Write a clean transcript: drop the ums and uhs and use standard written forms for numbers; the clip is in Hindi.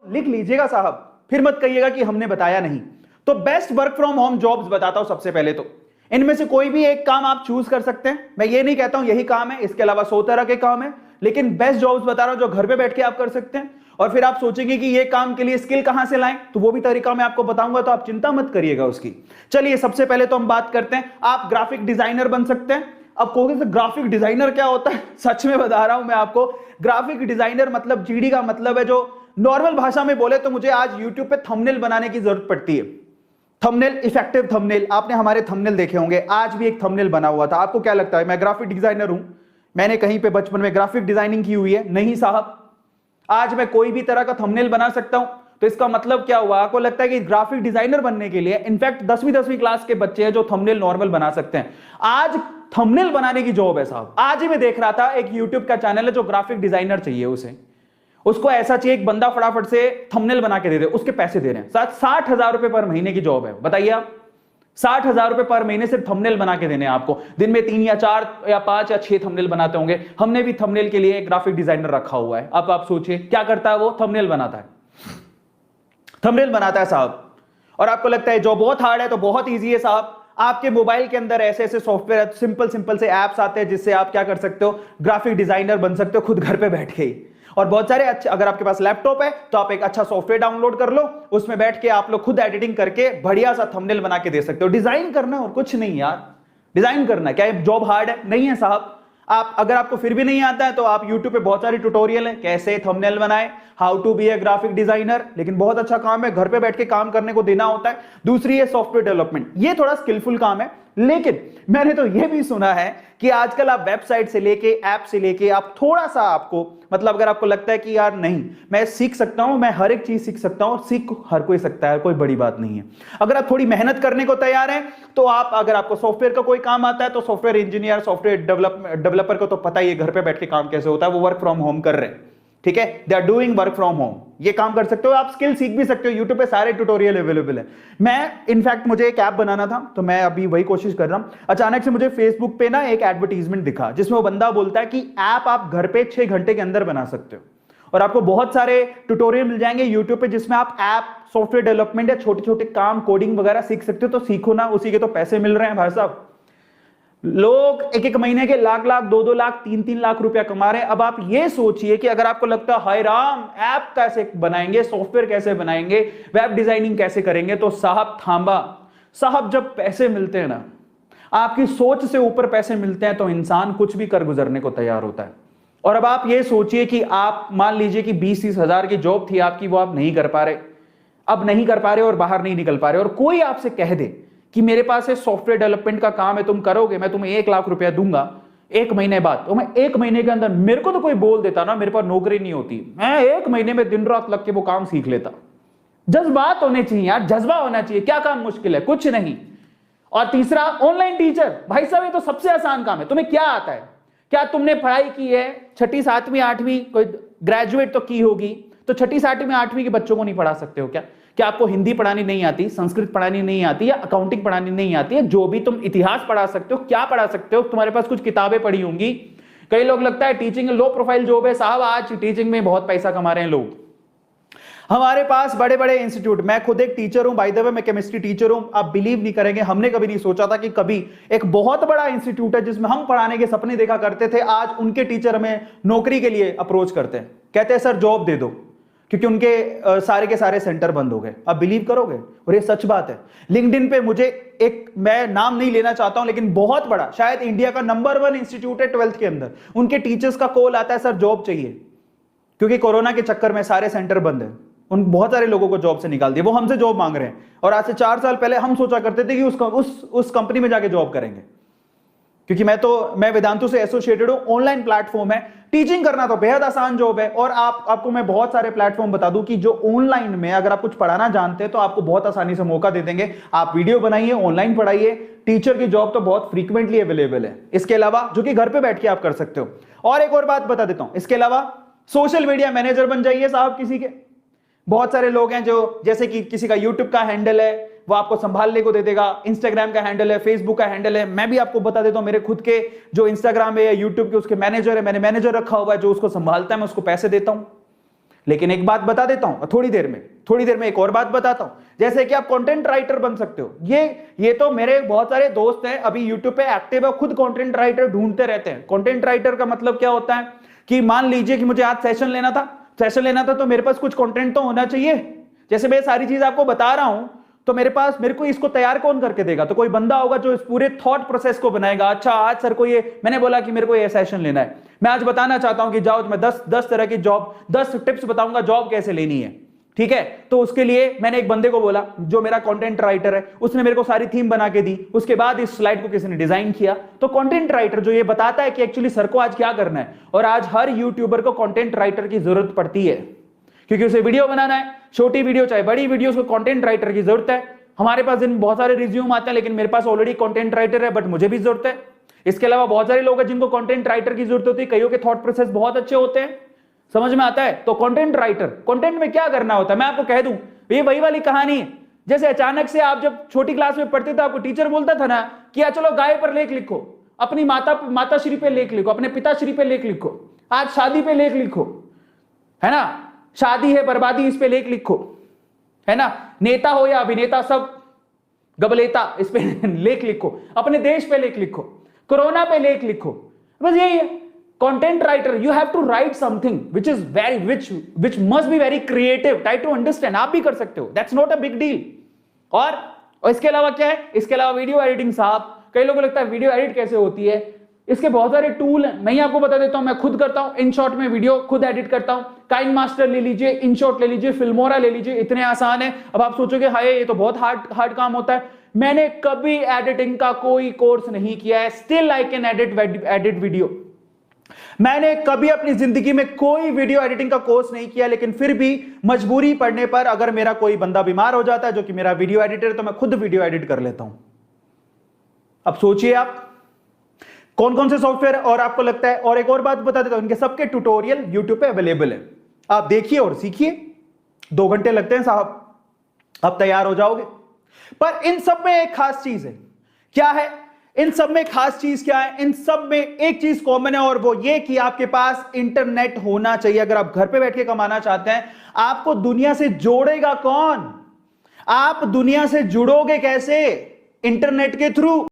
लिख लीजिएगा साहब, फिर मत कहिएगा कि हमने बताया नहीं। तो best work from home jobs बताता हूं सबसे पहले तो। इनमें से कोई भी एक काम आप चूज कर सकते हैं, मैं ये नहीं कहता हूं यही काम है, इसके अलावा 100 तरह के काम है, लेकिन बेस्ट जॉब्स बता रहा हूं जो घर पे बैठ के आप कर सकते हैं। और फिर आप सोचेंगे कि ये काम के लिए स्किल कहां से लाएं, तो वो भी तरीका मैं आपको बताऊंगा, तो आप चिंता मत करिएगा उसकी। चलिए सबसे पहले तो हम बात करते हैं, आप ग्राफिक डिजाइनर बन सकते हैं। अब कहोगे ग्राफिक डिजाइनर क्या होता है, सच में बता रहा हूं मैं आपको, ग्राफिक डिजाइनर मतलब जीडी का मतलब है, जो नॉर्मल भाषा में बोले तो मुझे आज यूट्यूब पे थंबनेल बनाने की जरूरत पड़ती है। थंबनेल, इफेक्टिव थंबनेल, आपने हमारे थंबनेल देखे होंगे, आज भी एक थंबनेल बना हुआ था। आपको क्या लगता है मैं ग्राफिक डिजाइनर हूं? मैंने कहीं पे बचपन में ग्राफिक डिजाइनिंग की हुई है? नहीं साहब। आज मैं कोई भी तरह का थंबनेल बना सकता हूं, तो इसका मतलब क्या हुआ? आपको लगता है कि ग्राफिक डिजाइनर बनने के लिए, इनफैक्ट 10वीं क्लास के बच्चे हैं जो थंबनेल नॉर्मल बना सकते हैं। आज थंबनेल बनाने की जॉब है साहब। आज ही मैं देख रहा था, एक यूट्यूब का चैनल है जो ग्राफिक डिजाइनर चाहिए उसे, उसको ऐसा चाहिए एक बंदा फटाफट से थंबनेल बना के दे दे, उसके पैसे दे रहे हैं 60,000 रुपए पर महीने की जॉब है। बताइए आप, 60,000 रुपए पर महीने सिर्फ थंबनेल बना के देने आपको। दिन में 3 या 4 या 5 या 6 थंबनेल बनाते होंगे। हमने भी थंबनेल के लिए एक ग्राफिक डिजाइनर रखा हुआ है। अब आप सोचिए क्या करता है वो? थंबनेल बनाता है, थंबनेल बनाता है साहब। और आपको लगता है जो बहुत हार्ड है, तो बहुत ईजी है साहब। आपके मोबाइल के अंदर ऐसे ऐसे सॉफ्टवेयर, सिंपल से एप्स आते हैं जिससे आप क्या कर सकते हो, ग्राफिक डिजाइनर बन सकते हो खुद घर पे बैठ के ही। और बहुत सारे अच्छे, अगर आपके पास लैपटॉप है तो आप एक अच्छा सॉफ्टवेयर डाउनलोड कर लो, उसमें बैठ के आप लोग खुद एडिटिंग करके बढ़िया सा थंबनेल बना के दे सकते हो। डिजाइन करना और कुछ नहीं यार, डिजाइन करना क्या है जॉब हार्ड है? नहीं है साहब। आप, अगर आपको फिर भी नहीं आता है तो आप YouTube पे बहुत सारी ट्यूटोरियल है कैसे थंबनेल बनाए, how to be a graphic designer, लेकिन बहुत अच्छा काम है, घर पे बैठ के काम करने को देना होता है। दूसरी है सॉफ्टवेयर डेवलपमेंट, ये थोड़ा स्किलफुल काम है, लेकिन मैंने तो ये भी सुना है कि आजकल आप वेबसाइट से लेके, ऐप से लेके, आप थोड़ा सा आपको, मतलब अगर आपको लगता है कि यार नहीं मैं सीख सकता हूं, मैं हर एक चीज सीख सकता हूं, और सीख हर कोई सकता है, कोई बड़ी बात नहीं है। अगर आप थोड़ी मेहनत करने को तैयार हैं तो आप, अगर आपको सॉफ्टवेयर का कोई काम आता है तो सॉफ्टवेयर इंजीनियर, सॉफ्टवेयर डेवलपर को तो पता ही है घर पे बैठ के काम कैसे होता है, वो वर्क फ्रॉम होम कर रहे हैं, ठीक है, they are doing work from home. ये काम कर सकते हो, आप स्किल सीख भी सकते हो, यूट्यूब पे सारे ट्यूटोरियल अवेलेबल है। मैं इनफैक्ट, मुझे एक ऐप बनाना था तो मैं अभी वही कोशिश कर रहा हूं। अचानक से मुझे फेसबुक पे ना एक एडवर्टीजमेंट दिखा जिसमें वो बंदा बोलता है कि ऐप आप घर पे 6 घंटे के अंदर बना सकते हो, और आपको बहुत सारे ट्यूटोरियल मिल जाएंगे यूट्यूब पे जिसमें आप ऐप, सॉफ्टवेयर डेवलपमेंट या छोटे छोटे काम, कोडिंग वगैरह सीख सकते हो। तो सीखो ना, उसी के तो पैसे मिल रहे हैं भाई साहब। लोग एक एक महीने के लाख लाख, 2-2 लाख, 3-3 लाख रुपया कमा रहे हैं। अब आप ये सोचिए कि अगर आपको लगता है हाय राम, ऐप कैसे बनाएंगे, सॉफ्टवेयर कैसे बनाएंगे, वेब डिजाइनिंग कैसे करेंगे, तो साहब थांबा साहब, जब पैसे मिलते हैं ना, आपकी सोच से ऊपर पैसे मिलते हैं, तो इंसान कुछ भी कर गुजरने को तैयार होता है। और अब आप ये सोचिए कि आप, मान लीजिए कि 20-30 हजार की जॉब थी आपकी, वो आप नहीं कर पा रहे, अब नहीं कर पा रहे और बाहर नहीं निकल पा रहे, और कोई आपसे कह दे कि मेरे पास सॉफ्टवेयर डेवलपमेंट का काम है, तुम करोगे, मैं तुम्हें 1 लाख रुपया दूंगा 1 महीने बाद, तो मैं 1 महीने के अंदर, मेरे को तो कोई बोल देता ना, मेरे पास नौकरी नहीं होती, मैं 1 महीने में दिन रात लग के वो काम सीख लेता। जज्बात होने चाहिए यार, जज्बा होना चाहिए। क्या काम मुश्किल है? कुछ नहीं। और तीसरा, ऑनलाइन टीचर। भाई साहब ये तो सबसे आसान काम है। तुम्हें क्या आता है? क्या तुमने पढ़ाई की है 6ठी 7वीं 8वीं, कोई ग्रेजुएट तो की होगी, तो 6ठी 7वीं 8वीं के बच्चों को नहीं पढ़ा सकते हो क्या? क्या आपको हिंदी पढ़ानी नहीं आती, संस्कृत पढ़ानी नहीं आती, या अकाउंटिंग पढ़ानी नहीं आती है? जो भी तुम, इतिहास पढ़ा सकते हो, क्या पढ़ा सकते हो? तुम्हारे पास कुछ किताबें पढ़ी होंगी। कई लोग लगता है टीचिंग लो प्रोफाइल जॉब है साहब, आज टीचिंग में बहुत पैसा कमा रहे हैं लोग। हमारे पास बड़े बड़े इंस्टीट्यूट, मैं खुद एक टीचर हूं, बाय द वे मैं केमिस्ट्री टीचर हूं। आप बिलीव नहीं करेंगे, हमने कभी नहीं सोचा था कि कभी एक बहुत बड़ा इंस्टीट्यूट है जिसमें हम पढ़ाने के सपने देखा करते थे, आज उनके टीचर हमें नौकरी के लिए अप्रोच करते हैं, कहते हैं सर जॉब दे दो, क्योंकि उनके सारे के सारे सेंटर बंद हो गए। आप बिलीव करोगे? और ये सच बात है। लिंक्डइन पे मुझे एक, मैं नाम नहीं लेना चाहता हूं, लेकिन बहुत बड़ा, शायद इंडिया का नंबर 1 इंस्टीट्यूट है 12th के अंदर, उनके टीचर्स का कॉल आता है सर जॉब चाहिए, क्योंकि कोरोना के चक्कर में सारे सेंटर बंद है, उन बहुत सारे लोगों को जॉब से निकाल दिया, वो हमसे जॉब मांग रहे हैं। और आज से 4 साल पहले हम सोचा करते थे कि उस कंपनी में जाके जॉब करेंगे, क्योंकि मैं वेदांतु से एसोसिएटेड हूं। ऑनलाइन प्लेटफॉर्म है, टीचिंग करना तो बेहद आसान जॉब है। और आपको मैं बहुत सारे प्लेटफॉर्म बता दूं कि जो ऑनलाइन में अगर आप कुछ पढ़ाना जानते हैं तो आपको बहुत आसानी से मौका दे देंगे। आप वीडियो बनाइए, ऑनलाइन पढ़ाइए, टीचर की जॉब तो बहुत फ्रीक्वेंटली अवेलेबल है। इसके अलावा, जो कि घर पे बैठ के आप कर सकते हो। और एक और बात बता देता हूं, इसके अलावा सोशल मीडिया मैनेजर बन जाइए साहब किसी के। बहुत सारे लोग हैं जो, जैसे कि किसी का यूट्यूब का हैंडल है, वो आपको संभालने को दे देगा, इंस्टाग्राम का हैंडल है, फेसबुक का हैंडल है। मैं भी आपको बता देता हूं, मेरे खुद के जो इंस्टाग्राम है या यूट्यूब के, उसके मैनेजर है, मैंने मैनेजर रखा हुआ है जो उसको संभालता है, मैं उसको पैसे देता हूं। लेकिन एक बात बता देता हूं, थोड़ी देर में एक और बात बताता हूं, जैसे कि आप कंटेंट राइटर बन सकते हो। ये तो मेरे बहुत सारे दोस्त हैं अभी यूट्यूब पे एक्टिव है, खुद कंटेंट राइटर ढूंढते रहते हैं। कंटेंट राइटर का मतलब क्या होता है कि मान लीजिए कि मुझे आज सेशन लेना था तो मेरे पास कुछ कंटेंट तो होना चाहिए। जैसे मैं सारी चीज आपको बता रहा हूं तो मेरे को इसको तैयार कौन करके देगा? तो कोई बंदा होगा जो इस पूरे थॉट प्रोसेस को बनाएगा। अच्छा आज सर को मैंने बोला कि मेरे को ये सेशन लेना है, मैं आज बताना चाहता हूं कि जाओ मैं 10 तरह की जॉब, 10 टिप्स बताऊंगा जॉब कैसे लेनी है, ठीक है? तो उसके लिए मैंने एक बंदे को बोला जो मेरा कंटेंट राइटर है, उसने मेरे को सारी थीम बना के दी, उसके बाद इस स्लाइड को किसी ने डिजाइन किया। तो कंटेंट राइटर जो ये बताता है कि एक्चुअली सर को आज क्या करना है, और आज हर यूट्यूबर को कंटेंट राइटर की जरूरत पड़ती है क्योंकि उसे वीडियो बनाना है, छोटी वीडियो चाहे बड़ी वीडियो, उसको कंटेंट राइटर की जरूरत है। हमारे पास दिन बहुत सारे रिज्यूम आते हैं लेकिन मेरे पास ऑलरेडी कंटेंट राइटर है, बट मुझे भी जरूरत है। इसके अलावा बहुत सारे लोग हैं जिनको कंटेंट राइटर की जरूरत होती है, कईयों के थॉट प्रोसेस बहुत अच्छे होते हैं, समझ में आता है? तो कंटेंट राइटर, कंटेंट में क्या करना होता है मैं आपको कह दूं, ये वही वाली कहानी है जैसे अचानक से आप जब छोटी क्लास में पढ़ते थे, आपको टीचर बोलता था ना कि चलो गाय पर लेख लिखो, अपनी माताश्री पे लेख लिखो, अपने पिताश्री पे लेख लिखो, आज शादी पे लेख लिखो, है ना, शादी है बर्बादी इस पे लेख लिखो, है ना, नेता हो या अभिनेता सब गबलेता इस पे लेख लिखो, अपने देश पे लेख लिखो, कोरोना पे लेख लिखो, बस यही है content writer. You have to write something which must be very creative, try to understand. आप भी कर सकते हो, that's not a big deal. और इसके अलावा क्या है, इसके अलावा वीडियो एडिटिंग। साहब कई लोगों को लगता है वीडियो एडिट कैसे होती है, इसके बहुत सारे टूल हैं, मैं ही आपको बता देता हूं, मैं खुद करता हूं। InShot में वीडियो खुद एडिट करता हूं, काइन मास्टर ले लीजिए, InShot ले लीजिए, फिल्मोरा ले लीजिए, इतने आसान है। अब आप सोचोगे हाय ये तो बहुत हार्ड काम होता है, मैंने कभी एडिटिंग का कोई कोर्स नहीं किया है, still I can edit video. मैंने कभी अपनी जिंदगी में कोई वीडियो एडिटिंग का कोर्स नहीं किया, लेकिन फिर भी मजबूरी पड़ने पर अगर मेरा कोई बंदा बीमार हो जाता है जो कि मेरा वीडियो एडिटर है, तो मैं खुद वीडियो एडिट कर लेता हूं। अब सोचिए आप कौन कौन से सॉफ्टवेयर, और आपको लगता है, और एक और बात बता देता हूं, इनके सबके ट्यूटोरियल YouTube पे अवेलेबल है, आप देखिए और सीखिए। 2 घंटे लगते हैं साहब, आप तैयार हो जाओगे। पर इन सब में एक खास चीज है, क्या है? इन सब में खास चीज क्या है? इन सब में एक चीज कॉमन है, और वो ये कि आपके पास इंटरनेट होना चाहिए। अगर आप घर पे बैठ के कमाना चाहते हैं, आपको दुनिया से जोड़ेगा कौन? आप दुनिया से जुड़ोगे कैसे? इंटरनेट के थ्रू।